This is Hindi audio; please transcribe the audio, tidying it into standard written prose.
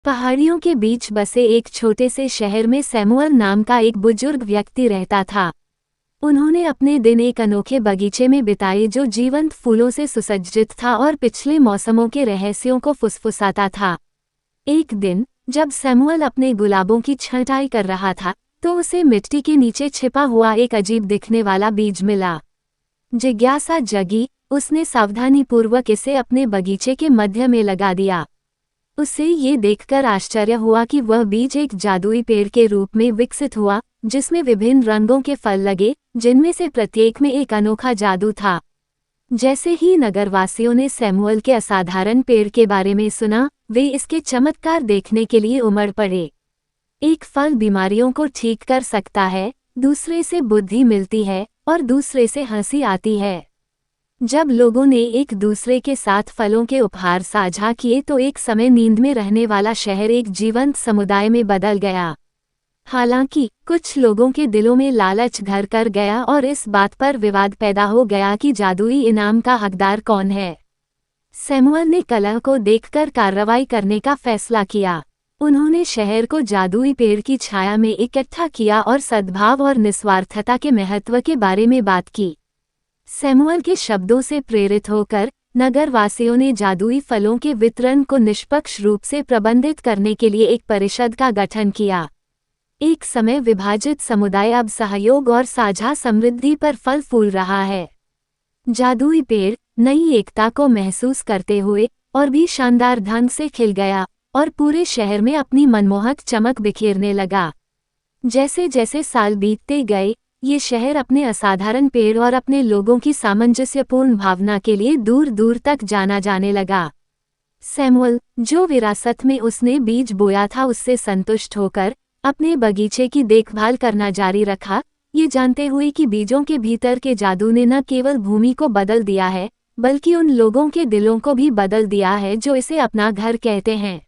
पहाड़ियों के बीच बसे एक छोटे से शहर में सैमुअल नाम का एक बुजुर्ग व्यक्ति रहता था। उन्होंने अपने दिन एक अनोखे बगीचे में बिताए जो जीवंत फूलों से सुसज्जित था और पिछले मौसमों के रहस्यों को फुसफुसाता था। एक दिन जब सैमुअल अपने गुलाबों की छंटाई कर रहा था तो उसे मिट्टी के नीचे छिपा हुआ एक अजीब दिखने वाला बीज मिला। जिज्ञासा जगी, उसने सावधानीपूर्वक इसे अपने बगीचे के मध्य में लगा दिया। उसे ये देखकर आश्चर्य हुआ कि वह बीज एक जादुई पेड़ के रूप में विकसित हुआ, जिसमें विभिन्न रंगों के फल लगे, जिनमें से प्रत्येक में एक अनोखा जादू था। जैसे ही नगरवासियों ने सैमुअल के असाधारण पेड़ के बारे में सुना, वे इसके चमत्कार देखने के लिए उमड़ पड़े। एक फल बीमारियों को ठीक कर सकता है, दूसरे से बुद्धि मिलती है और दूसरे से हंसी आती है। जब लोगों ने एक दूसरे के साथ फलों के उपहार साझा किए तो एक समय नींद में रहने वाला शहर एक जीवंत समुदाय में बदल गया। हालांकि कुछ लोगों के दिलों में लालच घर कर गया और इस बात पर विवाद पैदा हो गया कि जादुई इनाम का हकदार कौन है। सैमुअल ने कलह को देखकर कार्रवाई करने का फैसला किया। उन्होंने शहर को जादुई पेड़ की छाया में इकट्ठा किया और सद्भाव और निस्वार्थता के महत्व के बारे में बात की। सैमुअल के शब्दों से प्रेरित होकर नगरवासियों ने जादुई फलों के वितरण को निष्पक्ष रूप से प्रबंधित करने के लिए एक परिषद का गठन किया। एक समय विभाजित समुदाय अब सहयोग और साझा समृद्धि पर फल फूल रहा है। जादुई पेड़ नई एकता को महसूस करते हुए और भी शानदार ढंग से खिल गया और पूरे शहर में अपनी मनमोहक चमक बिखेरने लगा। जैसे जैसे साल बीतते गए, ये शहर अपने असाधारण पेड़ और अपने लोगों की सामंजस्यपूर्ण भावना के लिए दूर दूर तक जाना जाने लगा। सैमुअल, जो विरासत में उसने बीज बोया था, उससे संतुष्ट होकर अपने बगीचे की देखभाल करना जारी रखा, ये जानते हुए कि बीजों के भीतर के जादू ने न केवल भूमि को बदल दिया है, बल्कि उन लोगों के दिलों को भी बदल दिया है जो इसे अपना घर कहते हैं।